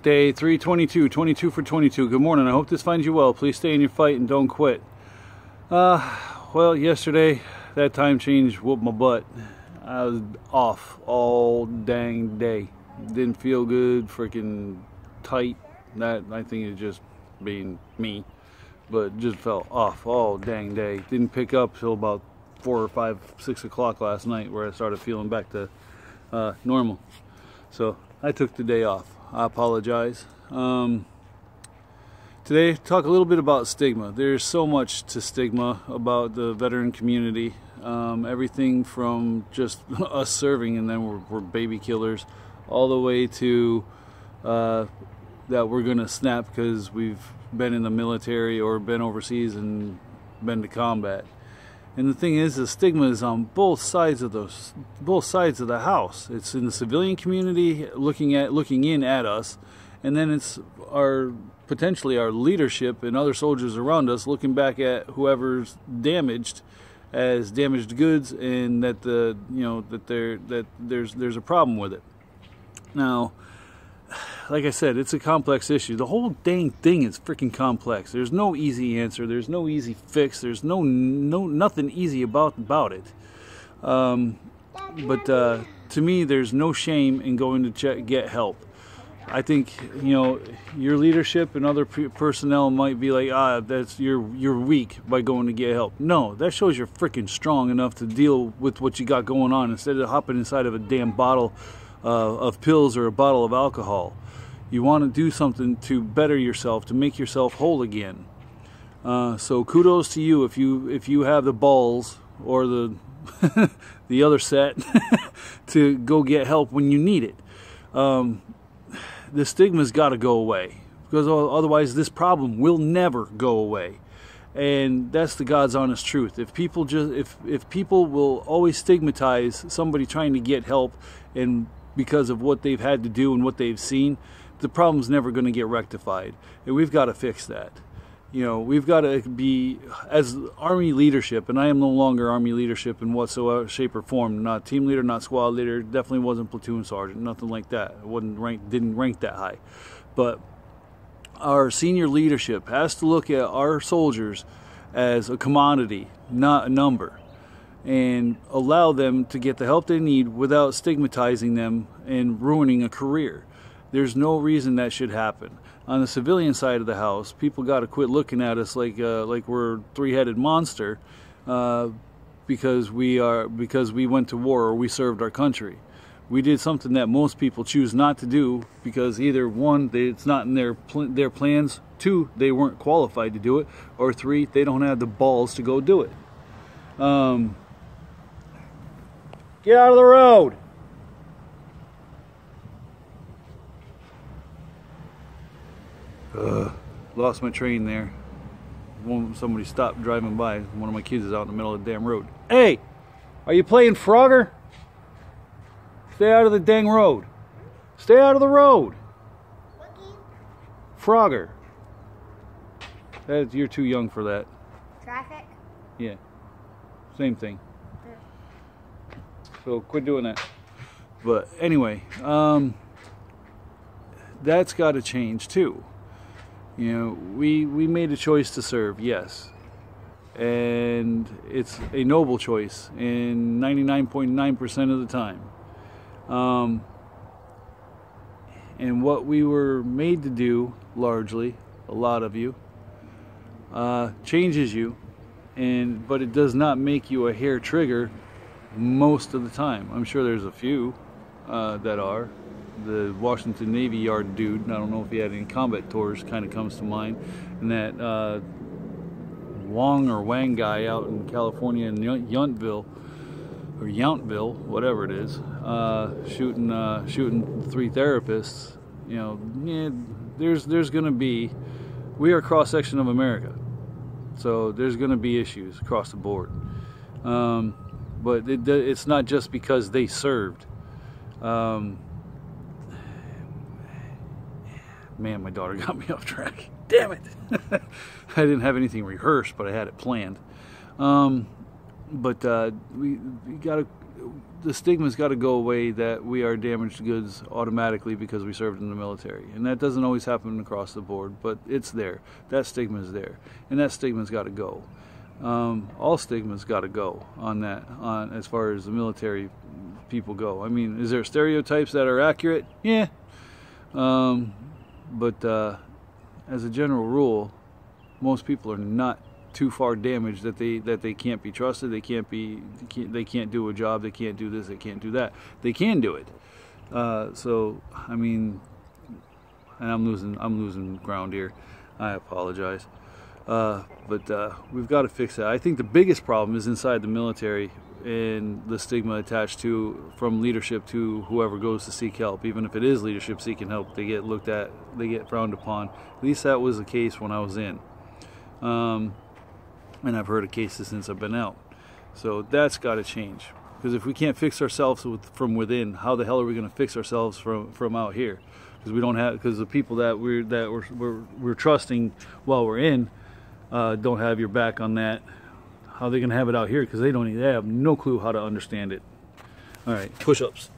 Day 322, 22 for 22. Good morning. I hope this finds you well. Please stay in your fight and don't quit. Well, yesterday that time change whooped my butt. I was off all dang day. Didn't feel good, freaking tight. That I think is just being me, but just felt off all dang day. Didn't pick up till about 4 or 5, 6 o'clock last night, where I started feeling back to normal. So I took the day off. I apologize. Today, talk a little bit about stigma. There's so much to stigma about the veteran community. Everything from just us serving and then we're baby killers, all the way to that we're gonna snap because we've been in the military or been overseas and been to combat. And the thing is, the stigma is on both sides of the house. It's in the civilian community looking in at us, and then it's potentially our leadership and other soldiers around us looking back at whoever's damaged as damaged goods, and that there's a problem with it. Now, like I said, it's a complex issue. The whole dang thing is freaking complex. There's no easy answer. There's no easy fix. There's nothing easy about it. But to me, there's no shame in going to get help. I think, your leadership and other personnel might be like, that's you're weak by going to get help. No, that shows you're freaking strong enough to deal with what you got going on instead of hopping inside of a damn bottle of pills or a bottle of alcohol. You want to do something to better yourself, to make yourself whole again. So kudos to you if you have the balls or the the other set to go get help when you need it. The stigma's got to go away, because otherwise this problem will never go away. And that's the God's honest truth. If people if people will always stigmatize somebody trying to get help and because of what they've had to do and what they've seen, the problem's never going to get rectified. And we've got to fix that. We've got to be, as Army leadership, and I am no longer Army leadership in whatsoever shape or form. Not team leader, not squad leader, definitely wasn't platoon sergeant, nothing like that. Didn't rank that high. But our senior leadership has to look at our soldiers as a commodity, not a number, and allow them to get the help they need without stigmatizing them and ruining a career. There's no reason that should happen. On the civilian side of the house, people got to quit looking at us like we're a three-headed monster because we went to war or we served our country. We did something that most people choose not to do because either one, it's not in their plans, two, they weren't qualified to do it, or three, they don't have the balls to go do it. Get out of the road! Lost my train there. Somebody stopped driving by. One of my kids is out in the middle of the damn road. Hey! Are you playing Frogger? Stay out of the dang road. Stay out of the road. Frogger. You're too young for that. Traffic? Yeah. Same thing. So quit doing that. But anyway, that's got to change too. We made a choice to serve, yes. And it's a noble choice in 99.9% of the time. And what we were made to do, largely, a lot of you, changes you, but it does not make you a hair trigger most of the time. I'm sure there's a few that are. The Washington Navy Yard dude, I don't know if he had any combat tours, kind of comes to mind. And that Wong or Wang guy out in California in Yountville, whatever it is, shooting 3 therapists. There's gonna be, we are a cross section of America, so there's gonna be issues across the board. But it's not just because they served. Man, my daughter got me off track. Damn it! I didn't have anything rehearsed, but I had it planned. We gotta. the stigma's got to go away that we are damaged goods automatically because we served in the military, and that doesn't always happen across the board, but it's there. That stigma is there, and that stigma's got to go. All stigma's got to go on that, on as far as the military people go. I mean, is there stereotypes that are accurate? Yeah, but as a general rule, most people are not too far damaged that they can't be trusted. They can't do a job. They can't do this. They can't do that. They can do it. So I mean, and I'm losing ground here. I apologize. But we've got to fix that. I think the biggest problem is inside the military and the stigma attached to from leadership to whoever goes to seek help. Even if it is leadership seeking help, they get looked at, they get frowned upon. At least that was the case when I was in. And I've heard of cases since I've been out. So that's got to change. Because if we can't fix ourselves from within, how the hell are we going to fix ourselves from out here? Because we don't have, because the people that we're trusting while we're in don't have your back on that. How are they going to have it out here? Because they have no clue how to understand it. All right, push-ups.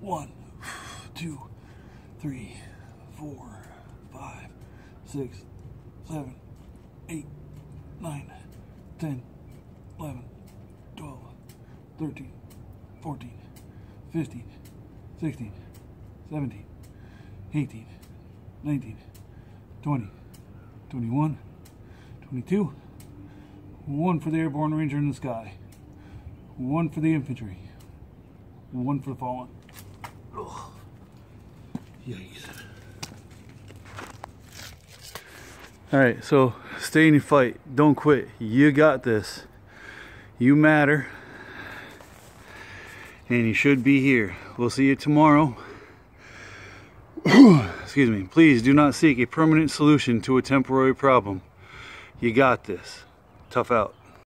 One, 2, 3, 4, 5, 6, 7, 8, 9, 10, 11, 12, 13, 14, 15, 16, 17, 18, 19, 20, 21, 22, 1 for the airborne ranger in the sky, 1 for the infantry, 1 for the fallen. Ugh. Yikes. Alright, so stay in your fight. Don't quit. You got this. You matter. And you should be here. We'll see you tomorrow. Excuse me. Please do not seek a permanent solution to a temporary problem. You got this. Tough out.